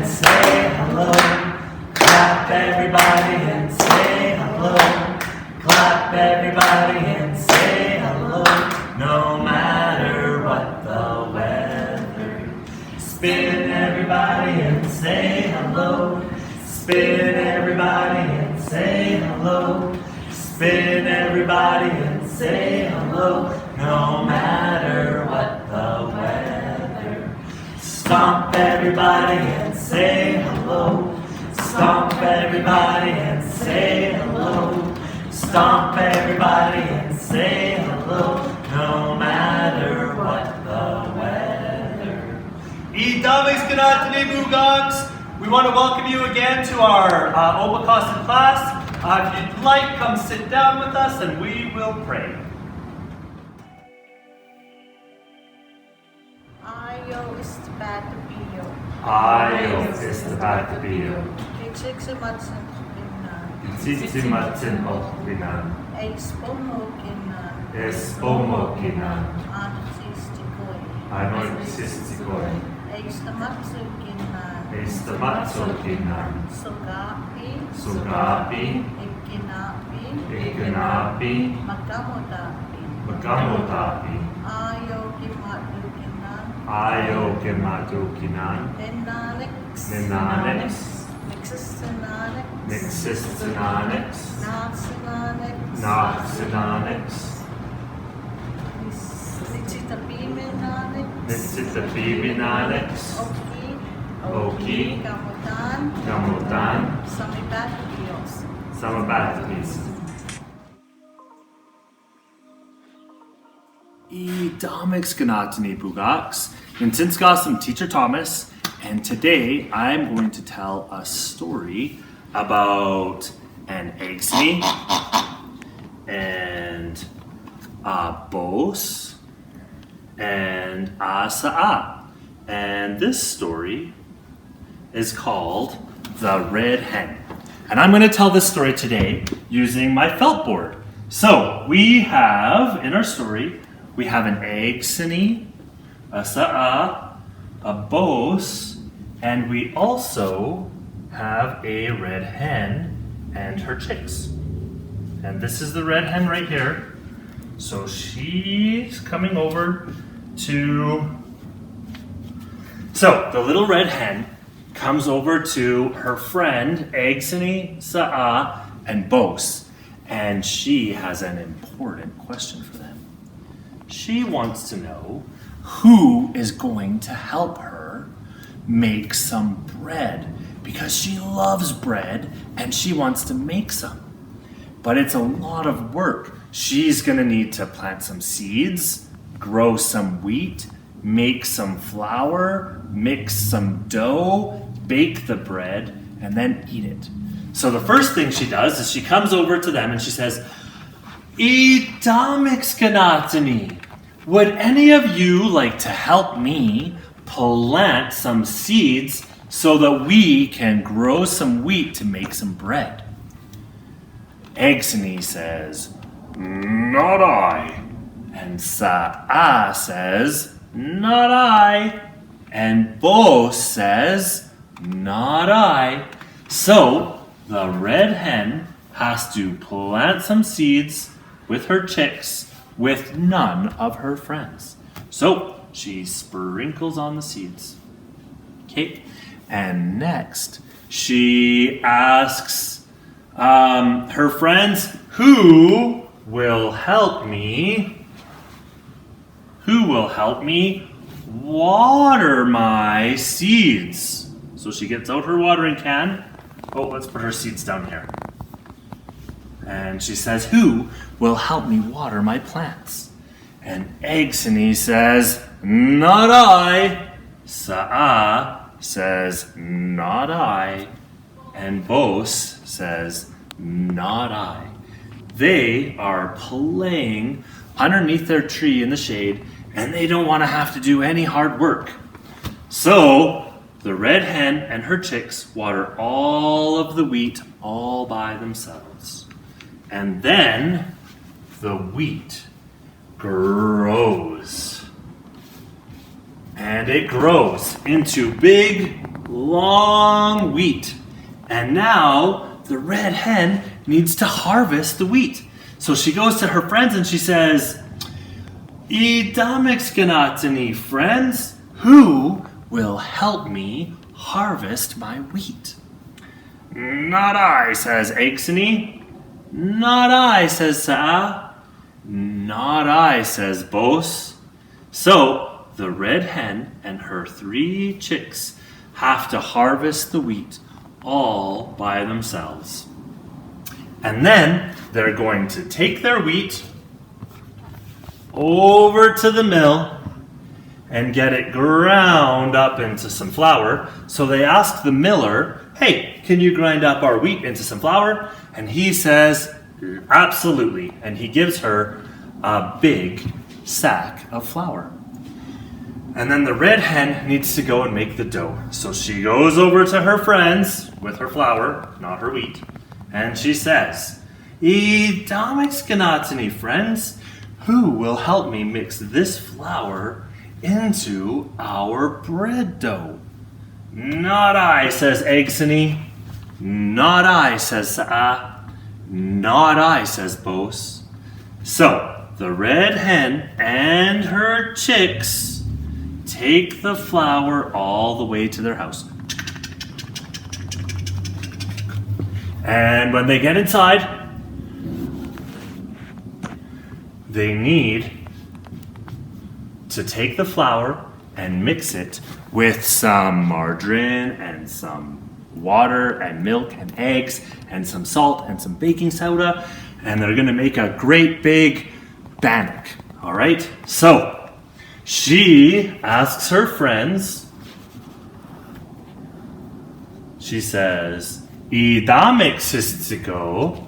and say hello. Clap everybody and say hello. Clap everybody and say hello. No matter what the weather. Spin everybody and say hello. Spin everybody and say hello. Spin everybody and say hello. No matter what the weather. Stomp everybody and say hello. Stomp everybody and say hello. Stomp everybody and say hello. No matter what the weather. We want to welcome you again to our Opokaa'sin class. If you'd like, come sit down with us and we will pray. Ayo istapatapiyo. Ayo istapatapiyo. Kitsiksimatsin kinnan. Tsitsimatsin oklinan. Eispomokinan. Espomokinan. Antsistikoi. Anoitsistikoi. Eistamatsukinan. Eistamatsokinan. Sugapi. Sugapi. Ikinapi. Ikinapi. Makamotapi. Makamotapi. Ayo kimatukinan. Ayo kematukinan. Nenanix. Nenanix. Nixistinanix. Nixistinanix. Naxinanix. Naxinanix. Nitsitapiminanix. Nitsitapibinanix. Oki. Oki. Kamutan. Kamutan. Samibatios. Samabatis. And since I'm Teacher Thomas, and today I'm going to tell a story about an Eggsy and a Bos and a Sa'a. And this story is called The Red Hen. And I'm going to tell this story today using my felt board. So we have, in our story, we have an Eggsy, a Sa'a, a Bos, and we also have a red hen and her chicks. And this is the red hen right here. So she's coming over to... So the little red hen comes over to her friend, Eggsy, Sa'a, and Bos. And she has an important question for them. She wants to know who is going to help her make some bread, because she loves bread and she wants to make some. But it's a lot of work. She's going to need to plant some seeds, grow some wheat, make some flour, mix some dough, bake the bread, and then eat it. So the first thing she does is she comes over to them and she says, "Itamixkanatani, would any of you like to help me plant some seeds so that we can grow some wheat to make some bread?" Eggsy says, "Not I." And Sa'a says, "Not I." And Bos says, "Not I." So the red hen has to plant some seeds with her chicks with none of her friends. So she sprinkles on the seeds. Okay, and next she asks her friends, who will help me water my seeds? So she gets out her watering can. Oh, let's put her seeds down here. And she says, who will help me water my plants? And Eggsy says, "Not I." Sa'a says, "Not I." And Bos says, "Not I." They are playing underneath their tree in the shade, and they don't want to have to do any hard work. So the red hen and her chicks water all of the wheat all by themselves. And then the wheat grows. And it grows into big long wheat. And now the red hen needs to harvest the wheat. So she goes to her friends and she says, "Idamixganatani, friends, who will help me harvest my wheat?" "Not I," says Aixini. "Not I," says Sa'a. "Not I," says Bos. So the red hen and her 3 chicks have to harvest the wheat all by themselves. And then they're going to take their wheat over to the mill and get it ground up into some flour. So they ask the miller, "Hey, can you grind up our wheat into some flour?" And he says, "Absolutely." And he gives her a big sack of flour. And then the red hen needs to go and make the dough. So she goes over to her friends with her flour, not her wheat, and she says, "Idamixganatani, friends, who will help me mix this flour into our bread dough?" "Not I," says Aixini. "Not I," says Sa'a. "Not I," says Bos. So the red hen and her chicks take the flour all the way to their house. And when they get inside, they need to take the flour and mix it with some margarine and some water and milk and eggs and some salt and some baking soda, and they're gonna make a great big bannock. All right, so she asks her friends, she says, "Idamixistiko,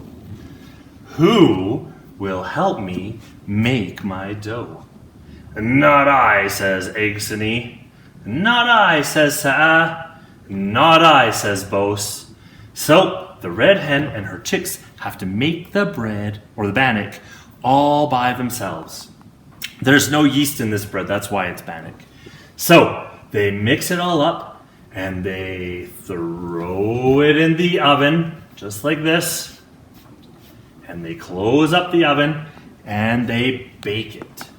who will help me make my dough?" "Not I," says Aixini. "Not I," says Sa'a. "Not I," says Bos. So the red hen and her chicks have to make the bread, or the bannock, all by themselves. There's no yeast in this bread, that's why it's bannock. So they mix it all up and they throw it in the oven, just like this. And they close up the oven and they bake it.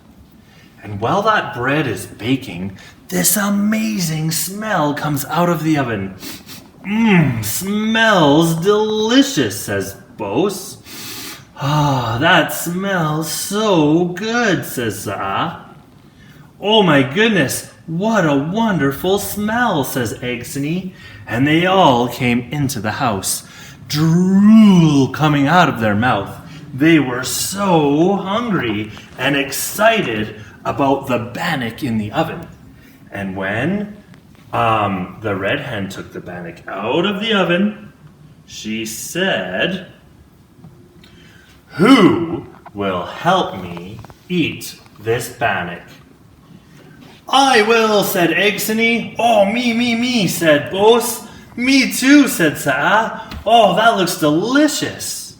And while that bread is baking, this amazing smell comes out of the oven. Smells delicious, says Bos. "Ah, that smells so good," says Sa'a. "Oh my goodness, what a wonderful smell," says Aixini. And they all came into the house, drool coming out of their mouth. They were so hungry and excited about the bannock in the oven. And when the red hen took the bannock out of the oven, she said, "Who will help me eat this bannock?" "I will," said Aixini. "Oh, me, said Bos. "Me too," said Sa'a. "Oh, that looks delicious."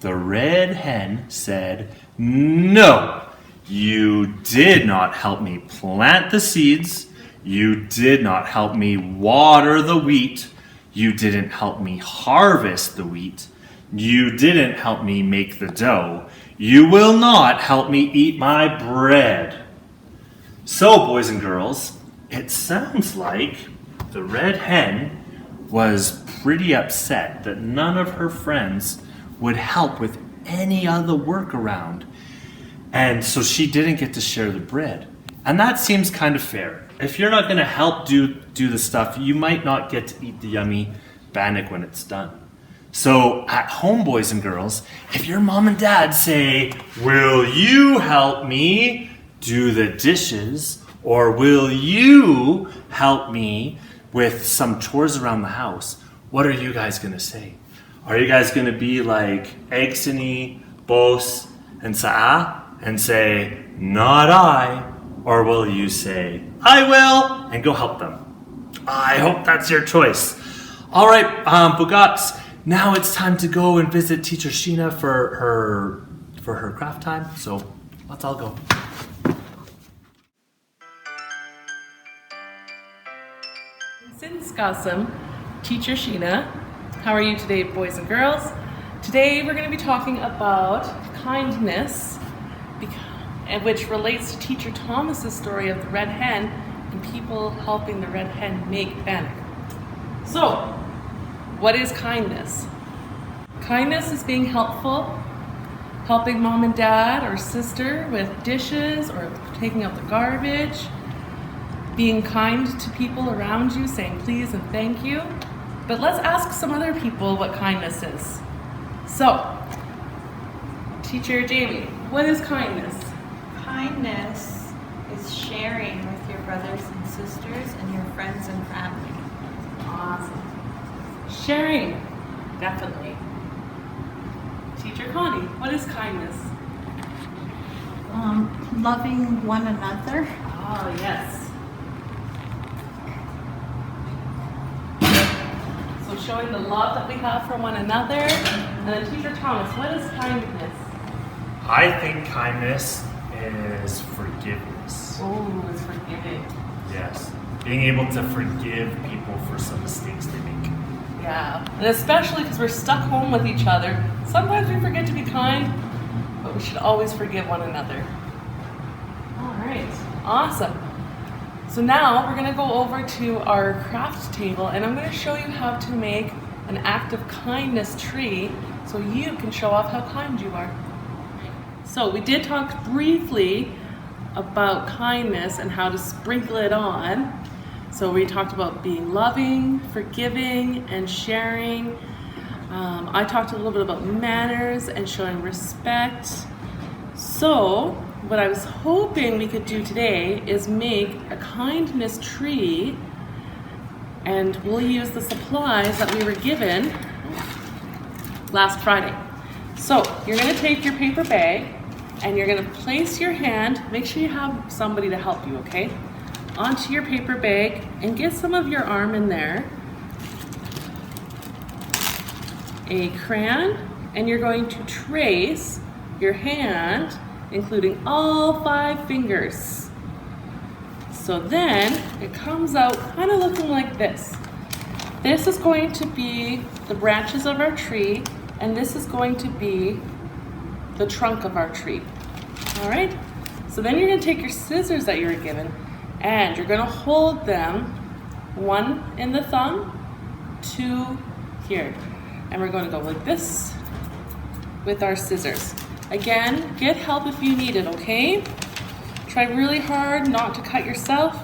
The red hen said, "No, you did not help me plant the seeds. You did not help me water the wheat. You didn't help me harvest the wheat. You didn't help me make the dough. You will not help me eat my bread." So, boys and girls, it sounds like the red hen was pretty upset that none of her friends would help with any other work around. And so she didn't get to share the bread. And that seems kind of fair. If you're not going to help do the stuff, you might not get to eat the yummy bannock when it's done. So at home, boys and girls, if your mom and dad say, "Will you help me do the dishes?" or "Will you help me with some chores around the house?" what are you guys going to say? Are you guys going to be like Aixini, Bos, and Sa'a and say, "Not I"? Or will you say, "I will," and go help them? I hope that's your choice. All right, Bugats, now it's time to go and visit Teacher Sheena for her craft time. So let's all go. Since Opokaa'sin, teacher Sheena. How are you today, boys and girls? Today we're going to be talking about kindness, which relates to teacher Thomas's story of the red hen and people helping the red hen make bannock. So, what is kindness? Kindness is being helpful, helping mom and dad or sister with dishes or taking out the garbage, being kind to people around you, saying please and thank you. But let's ask some other people what kindness is. So, Teacher Jamie, what is kindness? Kindness is sharing with your brothers and sisters and your friends and family. Awesome. Sharing, definitely. Teacher Connie, what is kindness? Loving one another. Oh, yes. So showing the love that we have for one another. And then Teacher Thomas, what is kindness? I think kindness is forgiveness. Oh, it's forgiving. Yes. Being able to forgive people for some mistakes they make. Yeah, and especially because we're stuck home with each other. Sometimes we forget to be kind, but we should always forgive one another. All right, awesome. So now we're going to go over to our craft table, and I'm going to show you how to make an act of kindness tree so you can show off how kind you are. So we did talk briefly about kindness and how to sprinkle it on. So we talked about being loving, forgiving, and sharing. I talked a little bit about manners and showing respect. So what I was hoping we could do today is make a kindness tree, and we'll use the supplies that we were given last Friday. So you're going to take your paper bag and you're going to place your hand, make sure you have somebody to help you, okay, onto your paper bag and get some of your arm in there, a crayon, and you're going to trace your hand, including all 5 fingers. So then it comes out kind of looking like this. This is going to be the branches of our tree, and this is going to be the trunk of our tree. All right? So then you're going to take your scissors that you were given, and you're going to hold them, 1 in the thumb, 2 here. And we're going to go like this with our scissors. Again, get help if you need it, okay? Try really hard not to cut yourself.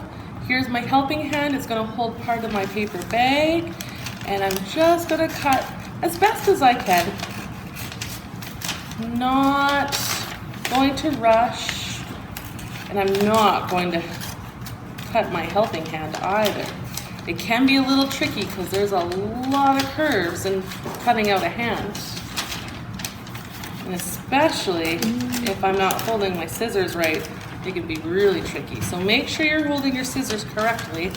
Here's my helping hand. It's going to hold part of my paper bag. And I'm just going to cut as best as I can. Not going to rush. And I'm not going to cut my helping hand either. It can be a little tricky because there's a lot of curves in cutting out a hand. And especially if I'm not holding my scissors right, it can be really tricky. So make sure you're holding your scissors correctly.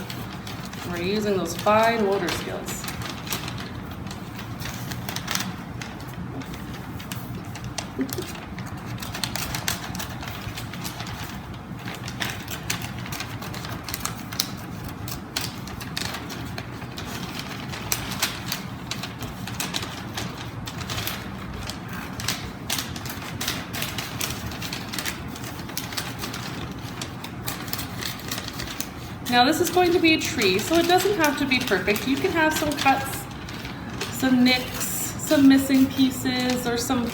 We're using those fine motor skills. Now this is going to be a tree, so it doesn't have to be perfect. You can have some cuts, some nicks, some missing pieces, or some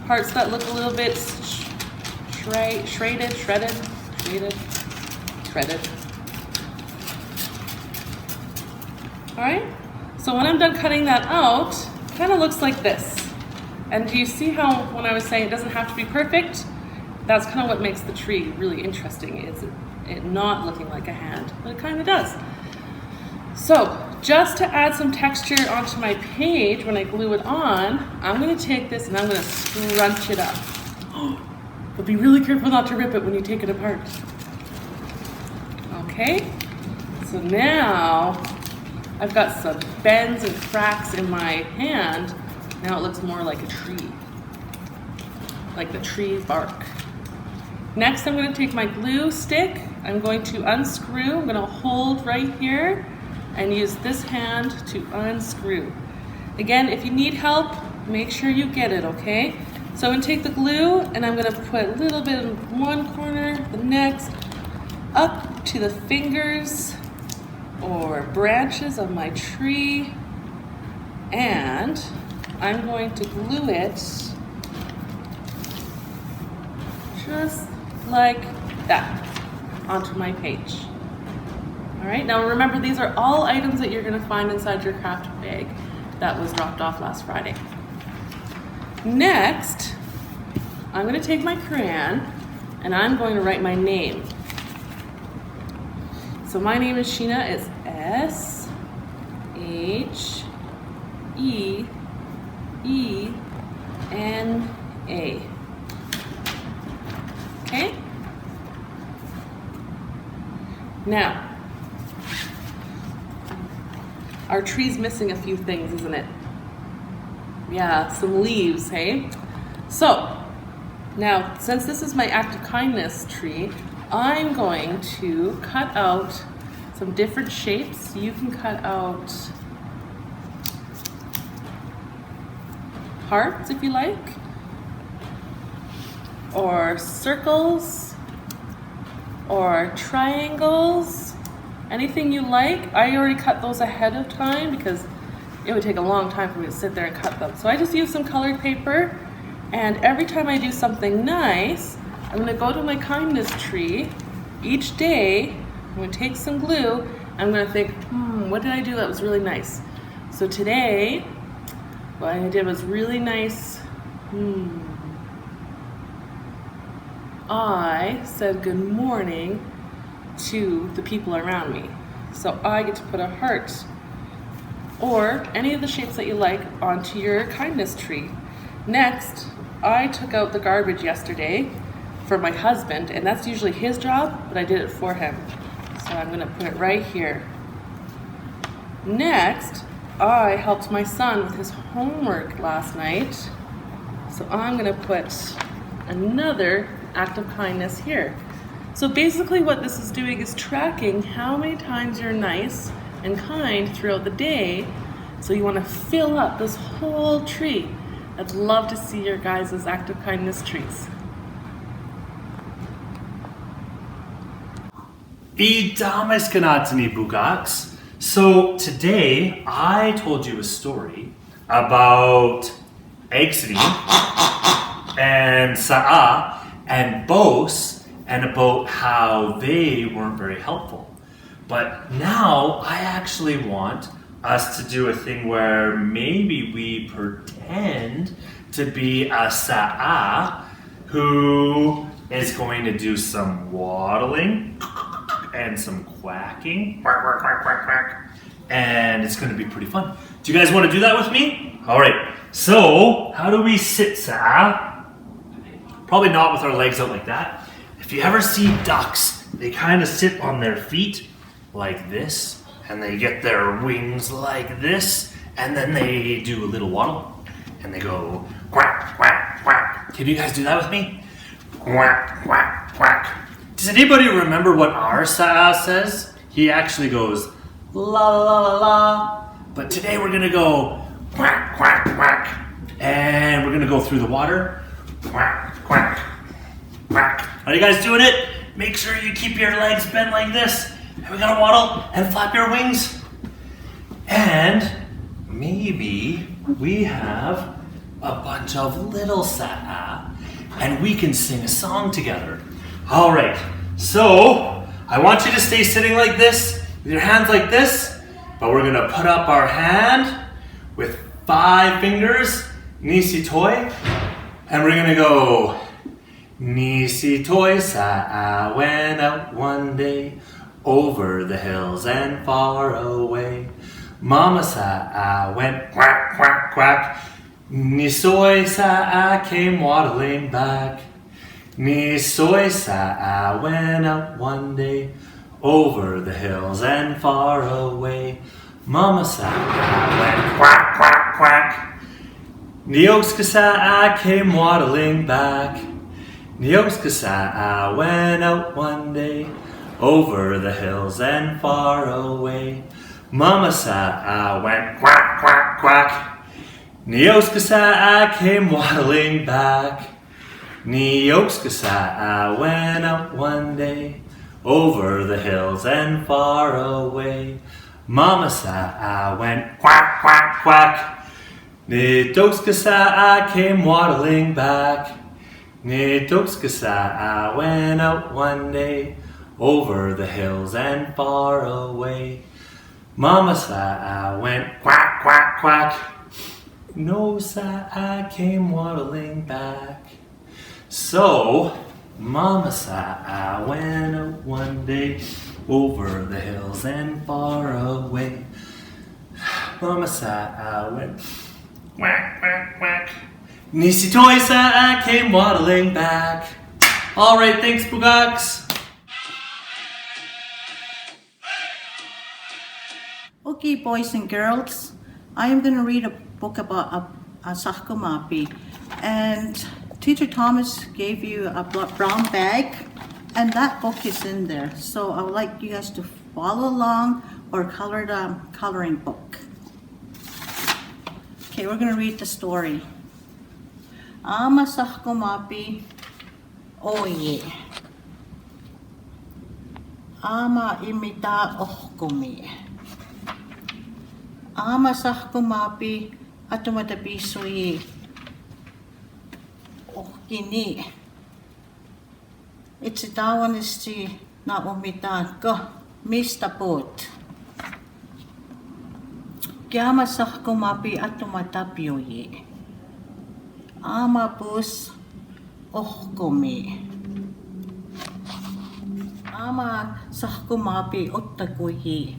parts that look a little bit shredded. All right, so when I'm done cutting that out, it kind of looks like this. And do you see how when I was saying it doesn't have to be perfect? That's kind of what makes the tree really interesting, is it not looking like a hand, but it kind of does. So just to add some texture onto my page when I glue it on, I'm going to take this and I'm going to scrunch it up. But be really careful not to rip it when you take it apart. Okay, so now I've got some bends and cracks in my hand. Now it looks more like a tree, like the tree bark. Next, I'm going to take my glue stick. I'm going to unscrew. I'm going to hold right here and use this hand to unscrew. Again, if you need help, make sure you get it, okay? So I'm gonna take the glue and I'm gonna put a little bit in one corner, the next, up to the fingers or branches of my tree, and I'm going to glue it just like that onto my page. All right, now remember, these are all items that you're gonna find inside your craft bag that was dropped off last Friday. Next, I'm gonna take my crayon and I'm going to write my name. So my name is Sheena. It's S-H-E-E-N-A. Okay? Now, our tree's missing a few things, isn't it? Yeah, some leaves, hey? So, now, since this is my act of kindness tree, I'm going to cut out some different shapes. You can cut out hearts if you like, or circles, or triangles, anything you like. I already cut those ahead of time because it would take a long time for me to sit there and cut them. So I just use some colored paper, and every time I do something nice, I'm gonna go to my kindness tree each day. I'm gonna take some glue. I'm gonna think, what did I do that was really nice? So today, what I did was really nice. I said good morning to the people around me. So I get to put a heart or any of the shapes that you like onto your kindness tree. Next, I took out the garbage yesterday for my husband, and that's usually his job, but I did it for him. So I'm gonna put it right here. Next, I helped my son with his homework last night. So I'm gonna put another act of kindness here. So basically what this is doing is tracking how many times you're nice and kind throughout the day. So you wanna fill up this whole tree. I'd love to see your guys' act of kindness trees. Idames kanatani bugaks. So today I told you a story about Exri and Sa'a and Bos, and about how they weren't very helpful. But now I actually want us to do a thing where maybe we pretend to be a Sa'a who is going to do some waddling and some quacking, quack, quack, quack, quack, quack, and it's going to be pretty fun. Do you guys want to do that with me? All right, so how do we sit, Sa'a? Probably not with our legs out like that. If you ever see ducks, they kind of sit on their feet like this, and they get their wings like this, and then they do a little waddle, and they go quack, quack, quack. Can you guys do that with me? Quack, quack, quack. Does anybody remember what our Sa'a says? He actually goes la la la la, but today we're gonna go quack, quack, quack, and we're gonna go through the water. Quack, quack, quack. Are you guys doing it? Make sure you keep your legs bent like this. And we're gonna waddle and flap your wings. And maybe we have a bunch of little Sa'a and we can sing a song together. All right, so I want you to stay sitting like this with your hands like this, but we're gonna put up our hand with 5 fingers, nisi toi, and we're gonna go nisi toi Sa'a went out one day over the hills and far away. Mama Sa'a went quack, quack, quack. Nisoi Sa'a came waddling back. Nisoi Sa'a went out one day over the hills and far away. Mama Sa'a went quack, quack, quack. Neokska Sa'a came waddling back. Neokska Sa'a went out one day over the hills and far away. Mama Sa'a went quack, quack, quack. Neoska Sa'a came waddling back. Neoska Sa'a went up one day over the hills and far away. Mama Sa'a went quack, quack, quack. Neoska Sa'a came waddling back. Neoska Sa'a went out one day over the hills and far away. Mama Sa'a went quack, quack, quack. No Sa'a came waddling back. So, Mama Sa'a went out one day over the hills and far away. Mama Sa'a went quack, quack, quack. Nisi Toy Sa'a came waddling back. All right, thanks, Opokaa'sin. Okay, boys and girls, I am going to read a book about a sakumapi. And Teacher Thomas gave you a brown bag, and that book is in there. So I would like you guys to follow along or color the coloring book. Okay, we're going to read the story. Ama sakumapi oye. Ama imita ohkumi. Ama sakumapi atumatapisoyi. Ohkini. Itsitawan na umitan ko. Mistapot. Kiama sakumapi atumatapyoyi. Ama pus ohkumi. Ama sakumapi ottakuyi.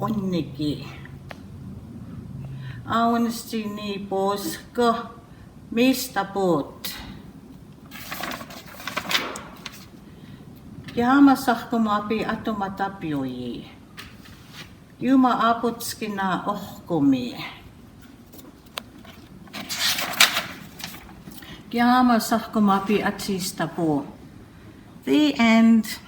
Onniki. Awanosti ni pos ko mistapot. Kiama sakumapi atumatapyoyi. Yuma apotskina ohkumi. Kiama sakumapi atsistapo. The end.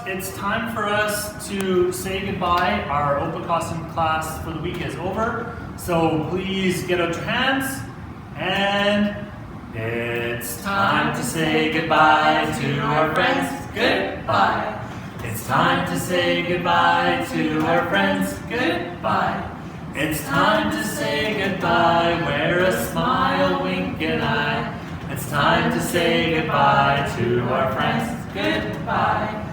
It's time for us to say goodbye. Our Opokaa'sin class for the week is over. So please get out your hands. And it's time to say goodbye to our friends. Goodbye. It's time to say goodbye to our friends. Goodbye. It's time to say goodbye. Wear a smile, wink an eye. It's time to say goodbye to our friends. Goodbye.